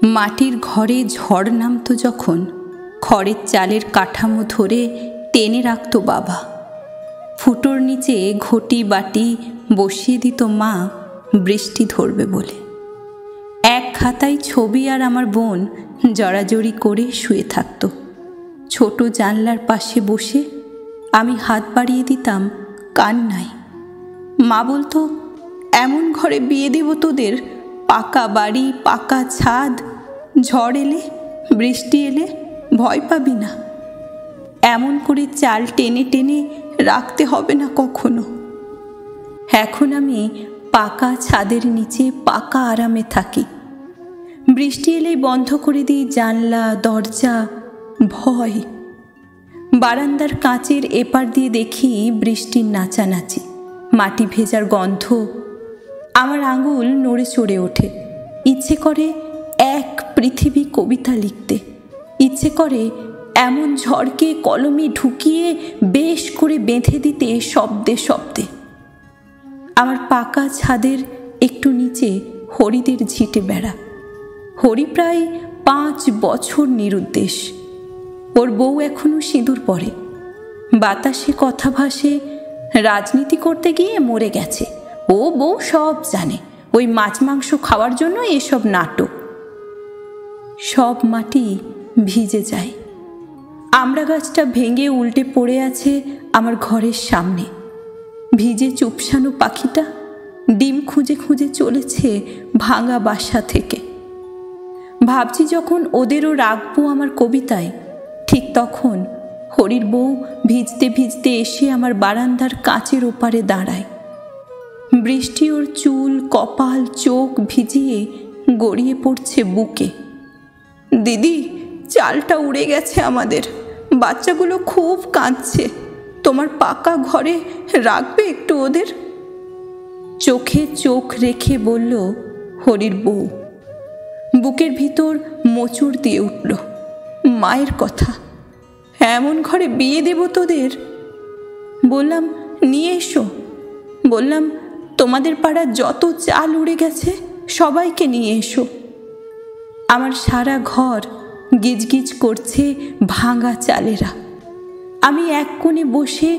মাটির ঘরে ঝড় নামতো যখন, খড়ের চালের কাঠামো ধরে টেনে রাখত বাবা। ফুটোর নিচে ঘটি বাটি বসিয়ে দিত মা বৃষ্টি ধরবে বলে। এক খাতায় ছবি আর আমার বোন জড়াজড়ি করে শুয়ে থাকত। ছোট জানলার পাশে বসে আমি হাত বাড়িয়ে দিতাম কান্নায়। মা বলতো, এমন ঘরে বিয়ে দেব তোদের, পাকা বাড়ি, পাকা ছাদ, ঝড় এলে বৃষ্টি এলে ভয় পাবি না। এমন করে চাল টেনে টেনে রাখতে হবে না কখনো। এখন আমি পাকা ছাদের নিচে পাকা আরামে থাকি। বৃষ্টি এলেই বন্ধ করে দিই জানলা দরজা, ভয়। বারান্দার কাঁচের এপার দিয়ে দেখি বৃষ্টির নাচানাচি, মাটি ভেজার গন্ধ। আমার আঙুল নড়ে চড়ে ওঠে। ইচ্ছে করে এক পৃথিবী কবিতা লিখতে, ইচ্ছে করে এমন ঝড়কে কলমে ঢুকিয়ে বেশ করে বেঁধে দিতে শব্দে শব্দে। আমার পাকা ছাদের একটু নিচে হরিদের ঝিটে বেড়া। হরি প্রায় 5 বছর নিরুদ্দেশ। ওর বউ এখনো সিঁদুর পরে। বাতাসে কথা ভাসে, রাজনীতি করতে গিয়ে মরে গেছে। ও বউ সব জানে, ওই মাছ মাংস খাওয়ার জন্য এসব নাটক। সব মাটি ভিজে যায়। আমড়া গাছটা ভেঙে উল্টে পড়ে আছে আমার ঘরের সামনে। ভিজে চুপসানো পাখিটা ডিম খুঁজে খুঁজে চলেছে ভাঙা বাসা থেকে। ভাবছি যখন ওদেরও রাখবো আমার কবিতায়, ঠিক তখন হরির বউ ভিজতে ভিজতে এসে আমার বারান্দার কাঁচের ওপারে দাঁড়ায়। বৃষ্টি ওর চুল, কপাল, চোখ ভিজিয়ে গড়িয়ে পড়ছে বুকে। দিদি, চালটা উড়ে গেছে আমাদের, বাচ্চাগুলো খুব কাঁদছে, তোমার পাকা ঘরে রাখবে একটু ওদের? চোখে চোখ রেখে বলল হরির বউ। বুকের ভিতর মোচড় দিয়ে উঠল মায়ের কথা। এমন ঘরে বিয়ে দেব তোদের? বললাম, নিয়ে এসো। বললাম, তোমাদের পাড়া যত চাল উড়ে গেছে সবাইকে নিয়ে এসো। আমার সারা ঘর গিজগিজ করছে ভাঙা চালেরা। আমি এক কোণে বসে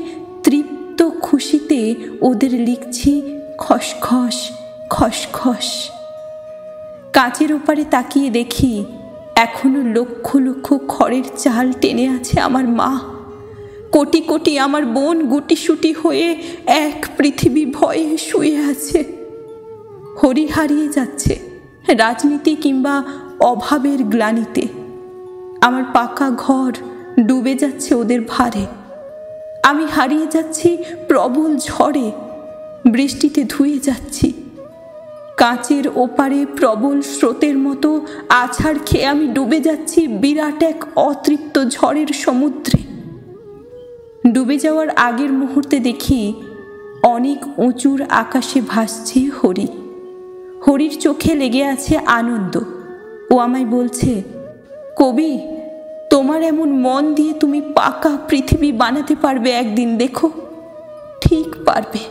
তৃপ্ত খুশিতে ওদের লিখছি খসখস খসখস। কাঁচের ওপারে তাকিয়ে দেখি এখনো লক্ষ লক্ষ খড়ের চাল টেনে আছে আমার মা। কোটি কোটি আমার বোন গুটিসুটি হয়ে এক পৃথিবী ভয়ে শুয়ে আছে। হরি হারিয়ে যাচ্ছে রাজনীতি কিংবা অভাবের গ্লানিতে। আমার পাকা ঘর ডুবে যাচ্ছে ওদের ভারে। আমি হারিয়ে যাচ্ছি প্রবল ঝড়ে, বৃষ্টিতে ধুয়ে যাচ্ছি। কাঁচের ওপারে প্রবল স্রোতের মতো আছাড় খেয়ে আমি ডুবে যাচ্ছি বিরাট এক অতৃপ্ত ঝড়ের সমুদ্রে। ডুবে যাওয়ার আগের মুহূর্তে দেখি অনেক উঁচুর আকাশে ভাসছে হরি। হরির চোখে লেগে আছে আনন্দ। ও আমায় বলছে, কবি, তোমার এমন মন দিয়ে তুমি পাকা পৃথিবী বানাতে পারবে একদিন, দেখো ঠিক পারবে।